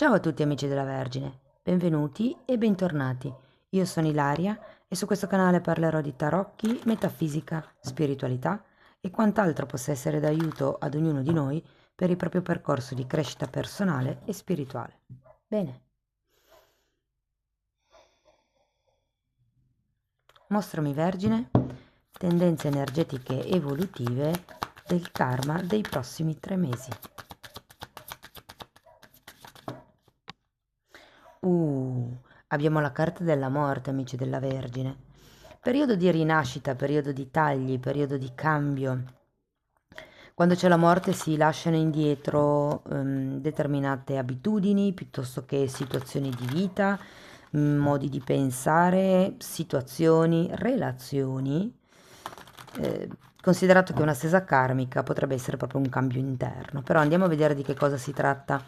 Ciao a tutti amici della Vergine, benvenuti e bentornati. Io sono Ilaria e su questo canale parlerò di tarocchi, metafisica, spiritualità e quant'altro possa essere d'aiuto ad ognuno di noi per il proprio percorso di crescita personale e spirituale. Bene, mostrami Vergine, tendenze energetiche evolutive del karma dei prossimi 3 mesi. Abbiamo la carta della morte, amici della Vergine. Periodo di rinascita, periodo di tagli, periodo di cambio. Quando c'è la morte si lasciano indietro determinate abitudini piuttosto che situazioni di vita, modi di pensare, situazioni, relazioni. Eh, Considerato che una stesa karmica potrebbe essere proprio un cambio interno, però andiamo a vedere di che cosa si tratta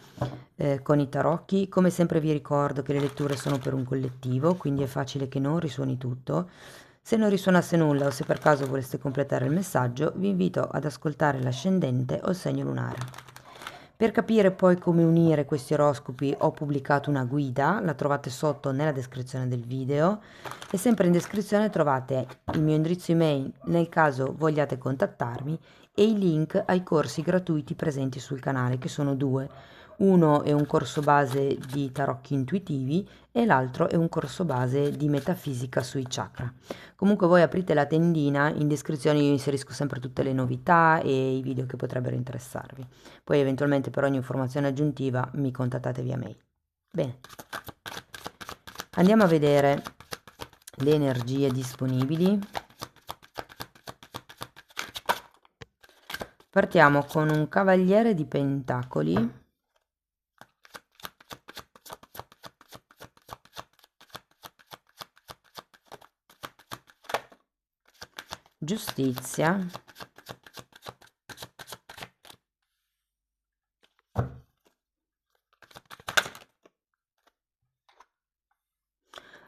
con i tarocchi. Come sempre vi ricordo che le letture sono per un collettivo, quindi è facile che non risuoni tutto. Se non risuonasse nulla o se per caso voleste completare il messaggio, vi invito ad ascoltare l'ascendente o il segno lunare. Per capire poi come unire questi oroscopi ho pubblicato una guida, la trovate sotto nella descrizione del video e sempre in descrizione trovate il mio indirizzo email nel caso vogliate contattarmi e i link ai corsi gratuiti presenti sul canale, che sono due. Uno è un corso base di tarocchi intuitivi e l'altro è un corso base di metafisica sui chakra. Comunque voi aprite la tendina, in descrizione io inserisco sempre tutte le novità e i video che potrebbero interessarvi. Poi eventualmente per ogni informazione aggiuntiva mi contattate via mail. Bene, andiamo a vedere le energie disponibili. Partiamo con un cavaliere di pentacoli, giustizia,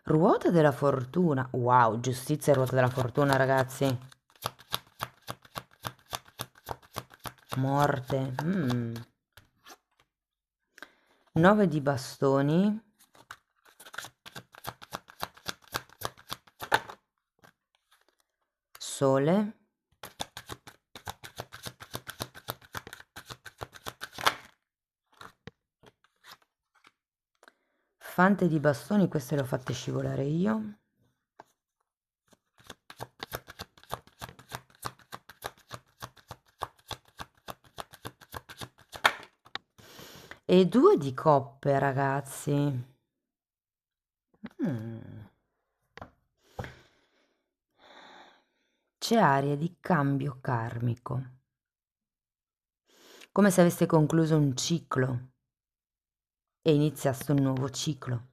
ruota della fortuna. Wow, giustizia e ruota della fortuna, ragazzi. Morte. 9 di bastoni. Sole. Fante di bastoni, queste le ho fatte scivolare io. E 2 di coppe, ragazzi. C'è aria di cambio karmico, come se aveste concluso un ciclo e iniziaste un nuovo ciclo.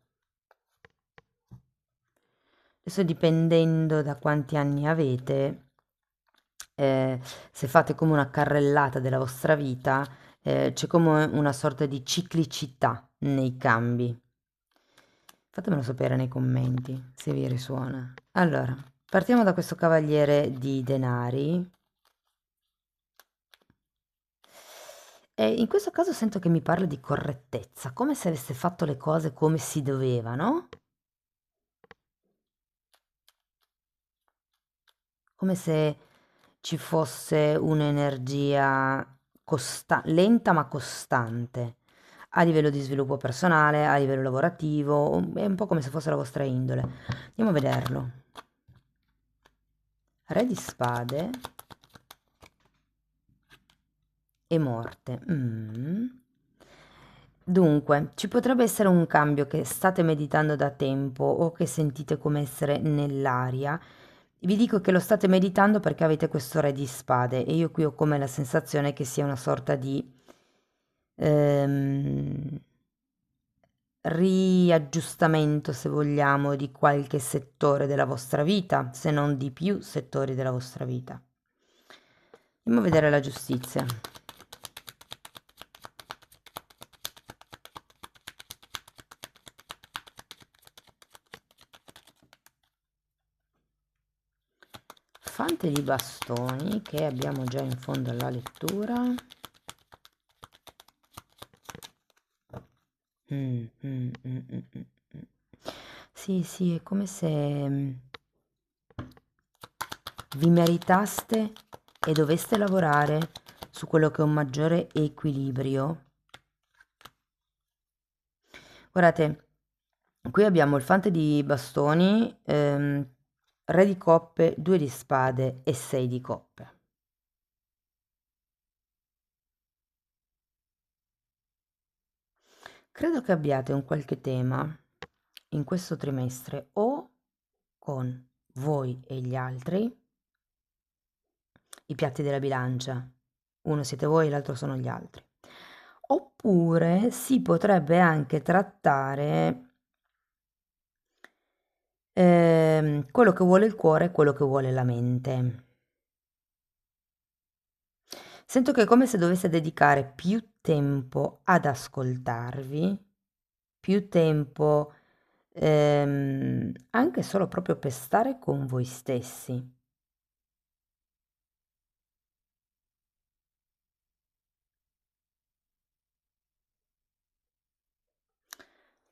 Adesso dipendendo da quanti anni avete, se fate come una carrellata della vostra vita, c'è come una sorta di ciclicità nei cambi. Fatemelo sapere nei commenti se vi risuona. Allora, partiamo da questo cavaliere di denari. E in questo caso sento che mi parla di correttezza, come se avesse fatto le cose come si dovevano. Come se ci fosse un'energia lenta ma costante a livello di sviluppo personale, a livello lavorativo, è un po' come se fosse la vostra indole. Andiamo a vederlo. Re di spade e morte. Dunque, ci potrebbe essere un cambio che state meditando da tempo o che sentite come essere nell'aria. Vi dico che lo state meditando perché avete questo re di spade e io qui ho come la sensazione che sia una sorta di ehm, riaggiustamento, se vogliamo, di qualche settore della vostra vita, se non di più settori della vostra vita. Andiamo a vedere la giustizia. Fante di bastoni che abbiamo già in fondo alla lettura. Mm, mm, mm, mm, mm, mm. Sì, sì, è come se vi meritaste e doveste lavorare su quello che è un maggiore equilibrio. Guardate, qui abbiamo il fante di bastoni, re di coppe, 2 di spade e 6 di coppe. Credo che abbiate un qualche tema in questo trimestre o con voi e gli altri, i piatti della bilancia. Uno siete voi e l'altro sono gli altri. Oppure si potrebbe anche trattare quello che vuole il cuore e quello che vuole la mente. Sento che è come se dovesse dedicare più tempo ad ascoltarvi, più tempo anche solo proprio per stare con voi stessi.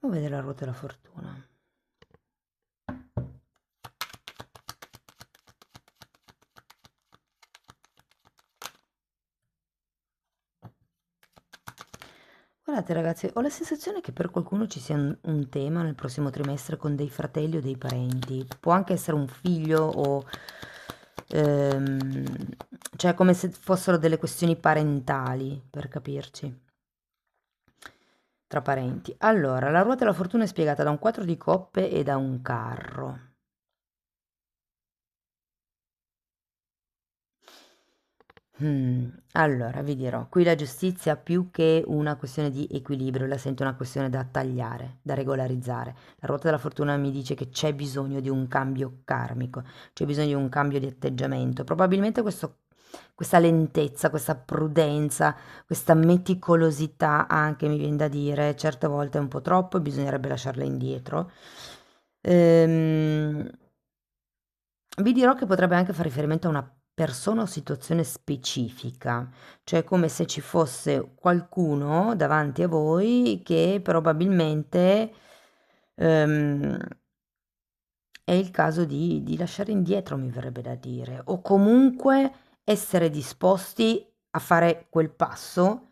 Andiamo a vedere la ruota della fortuna. Guardate ragazzi, ho la sensazione che per qualcuno ci sia un tema nel prossimo trimestre con dei fratelli o dei parenti. Può anche essere un figlio o... ehm, cioè come se fossero delle questioni parentali, per capirci, tra parenti. Allora, la ruota della fortuna è spiegata da un 4 di coppe e da un carro. Allora vi dirò, qui la giustizia più che una questione di equilibrio, la sento una questione da tagliare, da regolarizzare. La ruota della fortuna mi dice che c'è bisogno di un cambio karmico, c'è bisogno di un cambio di atteggiamento. Probabilmente questa lentezza, questa prudenza, questa meticolosità anche mi viene da dire, certe volte è un po' troppo e bisognerebbe lasciarla indietro. Ehm, Vi dirò che potrebbe anche fare riferimento a una persona o situazione specifica, cioè come se ci fosse qualcuno davanti a voi che probabilmente ehm, è il caso di lasciare indietro, mi verrebbe da dire, o comunque essere disposti a fare quel passo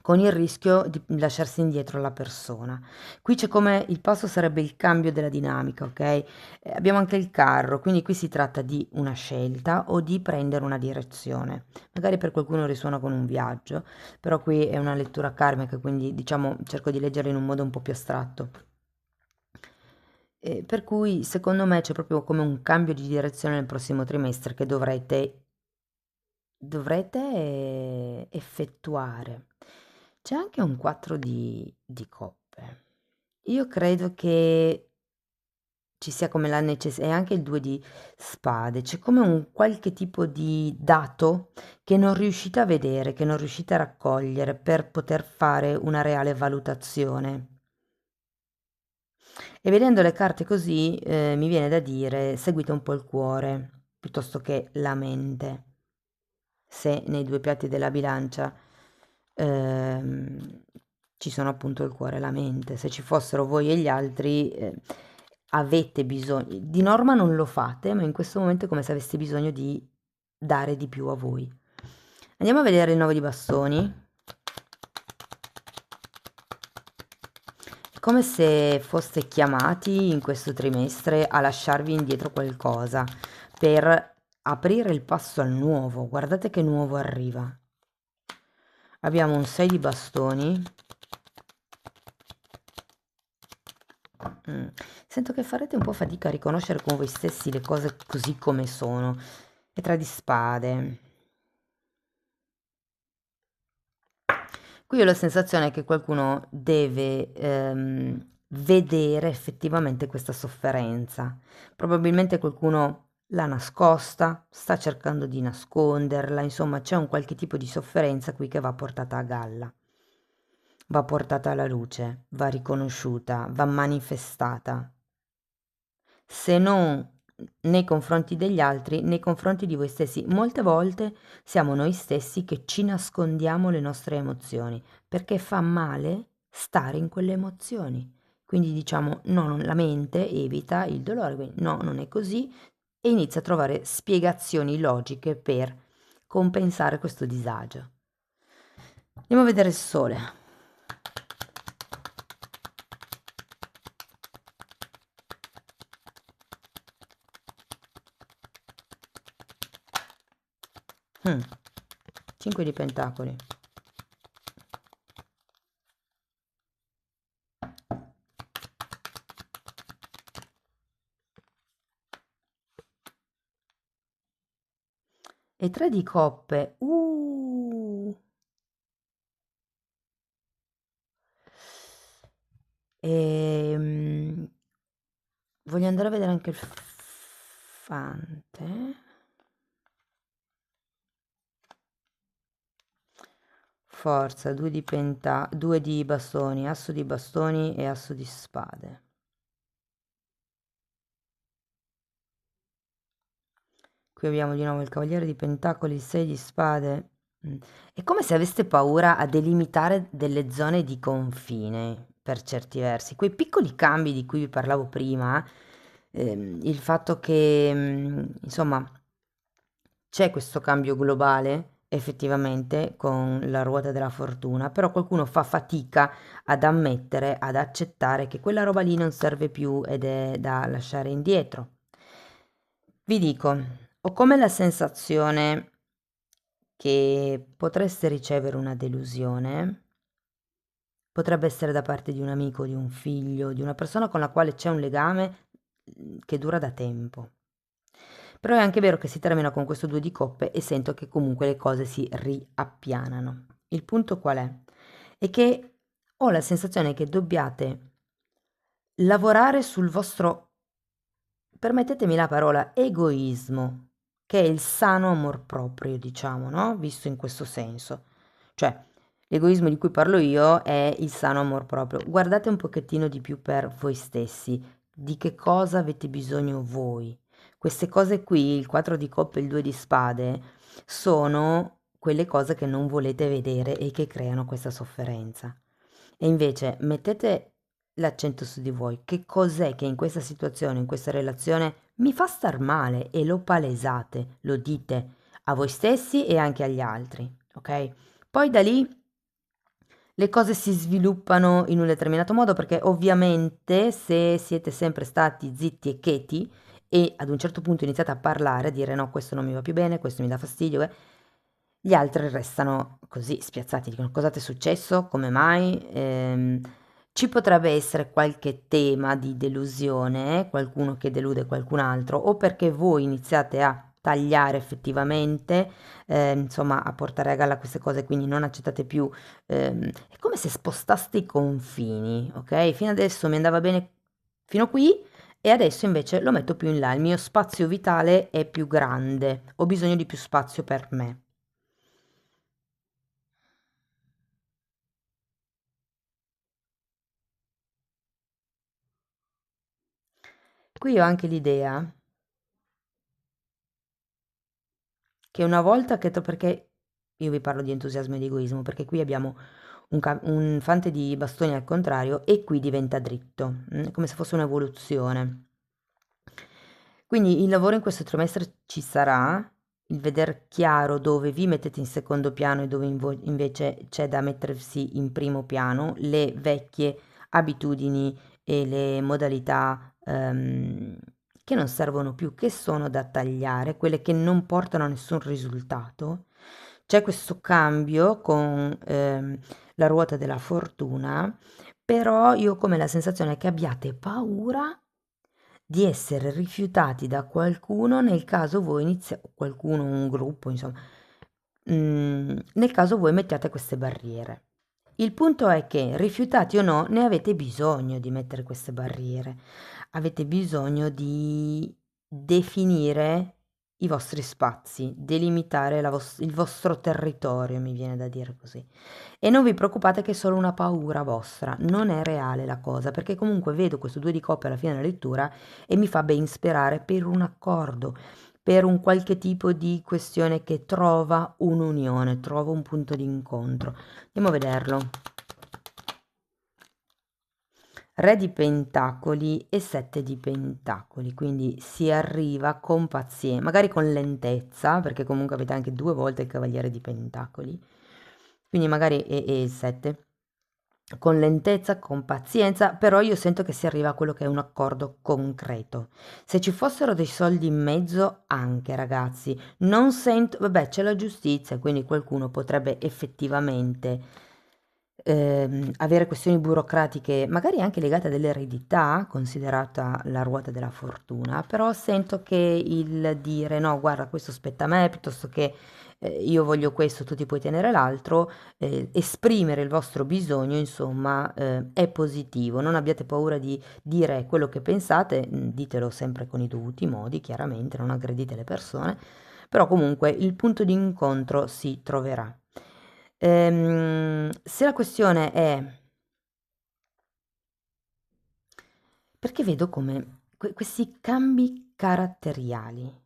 con il rischio di lasciarsi indietro la persona. Qui c'è come il passo sarebbe il cambio della dinamica, ok? Abbiamo anche il carro, quindi qui si tratta di una scelta o di prendere una direzione. Magari per qualcuno risuona con un viaggio, però qui è una lettura karmica, quindi diciamo cerco di leggerla in un modo un po' più astratto. Per cui secondo me c'è proprio come un cambio di direzione nel prossimo trimestre che dovrete effettuare. C'è anche un 4 di coppe. Io credo che ci sia come la necessità, e anche il 2 di spade, c'è come un qualche tipo di dato che non riuscite a vedere, che non riuscite a raccogliere per poter fare una reale valutazione. E vedendo le carte così, mi viene da dire seguite un po' il cuore piuttosto che la mente. Se nei 2 piatti della bilancia, ehm, ci sono appunto il cuore e la mente. Se ci fossero voi e gli altri, avete bisogno di norma non lo fate, ma in questo momento è come se aveste bisogno di dare di più a voi. Andiamo a vedere il 9 di bastoni. È come se foste chiamati in questo trimestre a lasciarvi indietro qualcosa per aprire il passo al nuovo. Guardate che nuovo arriva. Abbiamo un 6 di bastoni. Sento che farete un po' fatica a riconoscere con voi stessi le cose così come sono. E 3 di spade. Qui ho la sensazione che qualcuno deve vedere effettivamente questa sofferenza. Probabilmente qualcuno l'ha nascosta, sta cercando di nasconderla, insomma c'è un qualche tipo di sofferenza qui che va portata a galla, va portata alla luce, va riconosciuta, va manifestata. Se non nei confronti degli altri, nei confronti di voi stessi. Molte volte siamo noi stessi che ci nascondiamo le nostre emozioni, perché fa male stare in quelle emozioni. Quindi diciamo no, la mente evita il dolore, quindi no, non è così, e inizia a trovare spiegazioni logiche per compensare questo disagio. Andiamo a vedere il sole. Mm. 5 di pentacoli. E 3 di coppe. Voglio andare a vedere anche il fante. Forza, 2 di due di bastoni, asso di bastoni e asso di spade. Qui abbiamo di nuovo il cavaliere di pentacoli, il 6 di spade. È come se aveste paura a delimitare delle zone di confine, per certi versi. Quei piccoli cambi di cui vi parlavo prima, il fatto che, insomma, c'è questo cambio globale effettivamente con la ruota della fortuna, però qualcuno fa fatica ad ammettere, ad accettare che quella roba lì non serve più ed è da lasciare indietro. Vi dico, ho come la sensazione che potreste ricevere una delusione, potrebbe essere da parte di un amico, di un figlio, di una persona con la quale c'è un legame che dura da tempo. Però è anche vero che si termina con questo 2 di coppe e sento che comunque le cose si riappianano. Il punto qual è? È che ho la sensazione che dobbiate lavorare sul vostro, permettetemi la parola, egoismo, che è il sano amor proprio, diciamo, no? Visto in questo senso. Cioè, l'egoismo di cui parlo io è il sano amor proprio. Guardate un pochettino di più per voi stessi, di che cosa avete bisogno voi. Queste cose qui, il 4 di coppe e il 2 di spade, sono quelle cose che non volete vedere e che creano questa sofferenza. E invece mettete l'accento su di voi. Che cos'è che in questa situazione, in questa relazione mi fa star male e lo palesate, lo dite a voi stessi e anche agli altri, ok? Poi da lì le cose si sviluppano in un determinato modo perché ovviamente se siete sempre stati zitti e cheti e ad un certo punto iniziate a parlare, a dire no, questo non mi va più bene, questo mi dà fastidio, gli altri restano così spiazzati, dicono cosa ti è successo, come mai? Ci potrebbe essere qualche tema di delusione, qualcuno che delude qualcun altro, o perché voi iniziate a tagliare effettivamente, insomma, a portare a galla queste cose, quindi non accettate più. È come se spostaste i confini, ok? Fino adesso mi andava bene fino qui e adesso invece lo metto più in là. Il mio spazio vitale è più grande, ho bisogno di più spazio per me. Qui ho anche l'idea che una volta che perché io vi parlo di entusiasmo e di egoismo, perché qui abbiamo un fante di bastoni al contrario e qui diventa dritto, come se fosse un'evoluzione. Quindi il lavoro in questo trimestre ci sarà, il veder chiaro dove vi mettete in secondo piano e dove invece c'è da mettersi in primo piano, le vecchie abitudini e le modalità che non servono più, che sono da tagliare, quelle che non portano a nessun risultato. C'è questo cambio con la ruota della fortuna, però io ho come la sensazione che abbiate paura di essere rifiutati da qualcuno nel caso voi qualcuno, un gruppo, insomma, nel caso voi mettiate queste barriere. Il punto è che, rifiutati o no, ne avete bisogno di mettere queste barriere. Avete bisogno di definire i vostri spazi, delimitare il vostro territorio, mi viene da dire così. E non vi preoccupate che è solo una paura vostra, non è reale la cosa, perché comunque vedo questo 2 di coppe alla fine della lettura e mi fa ben sperare per un accordo, per un qualche tipo di questione che trova un'unione, trova un punto di incontro. Andiamo a vederlo. Re di Pentacoli e Sette di Pentacoli, quindi si arriva con pazienza, magari con lentezza, perché comunque avete anche 2 volte il Cavaliere di Pentacoli, quindi magari e il 7, con lentezza, con pazienza, però io sento che si arriva a quello che è un accordo concreto. Se ci fossero dei soldi in mezzo, anche ragazzi, non sento, vabbè, c'è la giustizia, quindi qualcuno potrebbe effettivamente avere questioni burocratiche, magari anche legate all'eredità, considerata la ruota della fortuna, però sento che il dire no, guarda, questo spetta a me, piuttosto che io voglio questo, tu ti puoi tenere l'altro, esprimere il vostro bisogno, insomma, è positivo. Non abbiate paura di dire quello che pensate, ditelo sempre con i dovuti modi, chiaramente, non aggredite le persone, però comunque il punto di incontro si troverà. Se la questione è perché vedo come questi cambi caratteriali,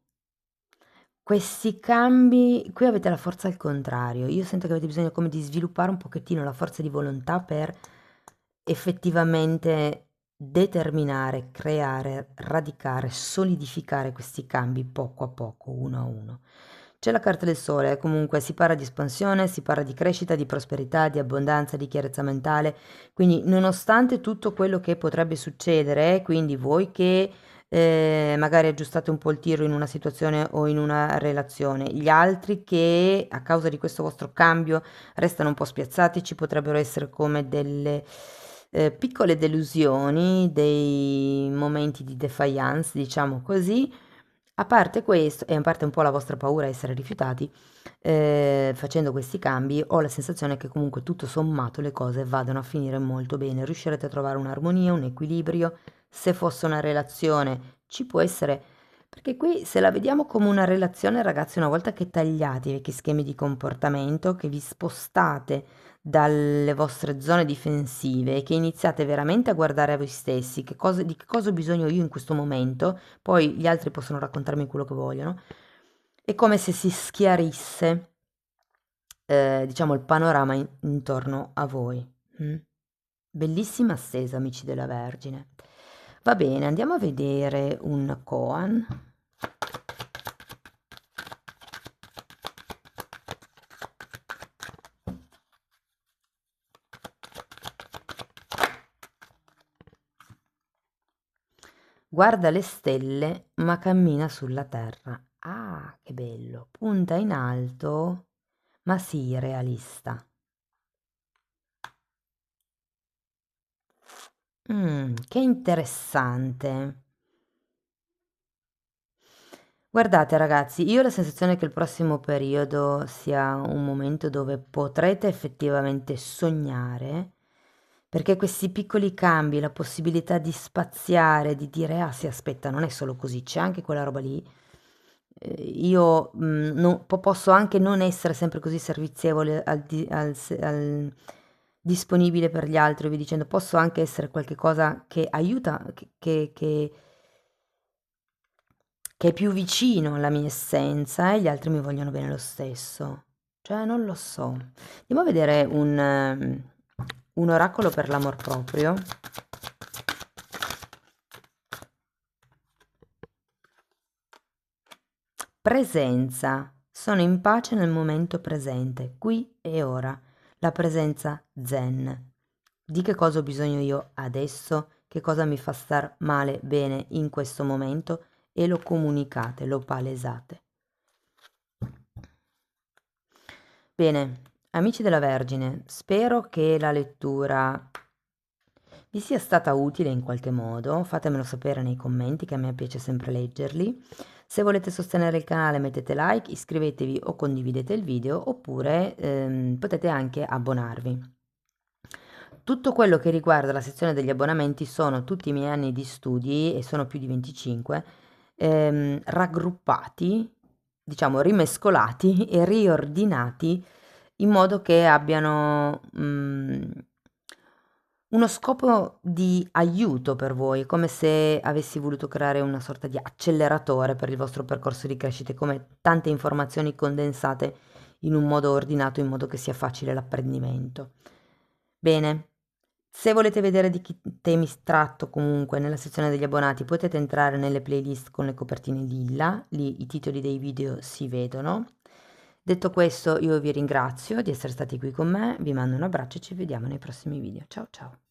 questi cambi, qui avete la forza al contrario, io sento che avete bisogno come di sviluppare un pochettino la forza di volontà per effettivamente determinare, creare, radicare, solidificare questi cambi poco a poco, uno a uno. C'è la carta del sole, comunque si parla di espansione, si parla di crescita, di prosperità, di abbondanza, di chiarezza mentale, quindi nonostante tutto quello che potrebbe succedere, quindi voi che magari aggiustate un po' il tiro in una situazione o in una relazione, gli altri che a causa di questo vostro cambio restano un po' spiazzati, ci potrebbero essere come delle piccole delusioni, dei momenti di defiance, diciamo così. A parte questo, e a parte un po' la vostra paura a essere rifiutati, facendo questi cambi, ho la sensazione che comunque tutto sommato le cose vadano a finire molto bene. Riuscirete a trovare un'armonia, un equilibrio. Se fosse una relazione, ci può essere. Perché qui se la vediamo come una relazione, ragazzi, una volta che tagliate i vecchi schemi di comportamento, che vi spostate dalle vostre zone difensive e che iniziate veramente a guardare a voi stessi, di che cosa ho bisogno io in questo momento, poi gli altri possono raccontarmi quello che vogliono, è come se si schiarisse, diciamo, il panorama intorno a voi. Mm? Bellissima assesa, amici della Vergine. Va bene, andiamo a vedere un koan. Guarda le stelle, ma cammina sulla terra. Ah, che bello. Punta in alto, ma sii realista. Che interessante. Guardate ragazzi, io ho la sensazione che il prossimo periodo sia un momento dove potrete effettivamente sognare, perché questi piccoli cambi, la possibilità di spaziare, di dire, ah sì, aspetta, non è solo così, c'è anche quella roba lì. Io posso anche non essere sempre così servizievole disponibile per gli altri, vi dicendo, posso anche essere qualche cosa che aiuta, che è più vicino alla mia essenza e gli altri mi vogliono bene lo stesso. Cioè, non lo so. Andiamo a vedere un oracolo per l'amor proprio. Presenza. Sono in pace nel momento presente, qui e ora. La presenza zen. Di che cosa ho bisogno io adesso? Che cosa mi fa star male, bene in questo momento? E lo comunicate, lo palesate. Bene, amici della Vergine, spero che la lettura vi sia stata utile in qualche modo, fatemelo sapere nei commenti che a me piace sempre leggerli. Se volete sostenere il canale mettete like, iscrivetevi o condividete il video oppure potete anche abbonarvi. Tutto quello che riguarda la sezione degli abbonamenti sono tutti i miei anni di studi e sono più di 25, raggruppati, diciamo rimescolati e riordinati in modo che abbiano uno scopo di aiuto per voi, come se avessi voluto creare una sorta di acceleratore per il vostro percorso di crescita, come tante informazioni condensate in un modo ordinato, in modo che sia facile l'apprendimento. Bene, Se volete vedere di che temi tratto comunque nella sezione degli abbonati, potete entrare nelle playlist con le copertine lilla, lì i titoli dei video si vedono. Detto questo, io vi ringrazio di essere stati qui con me, vi mando un abbraccio e ci vediamo nei prossimi video. Ciao ciao!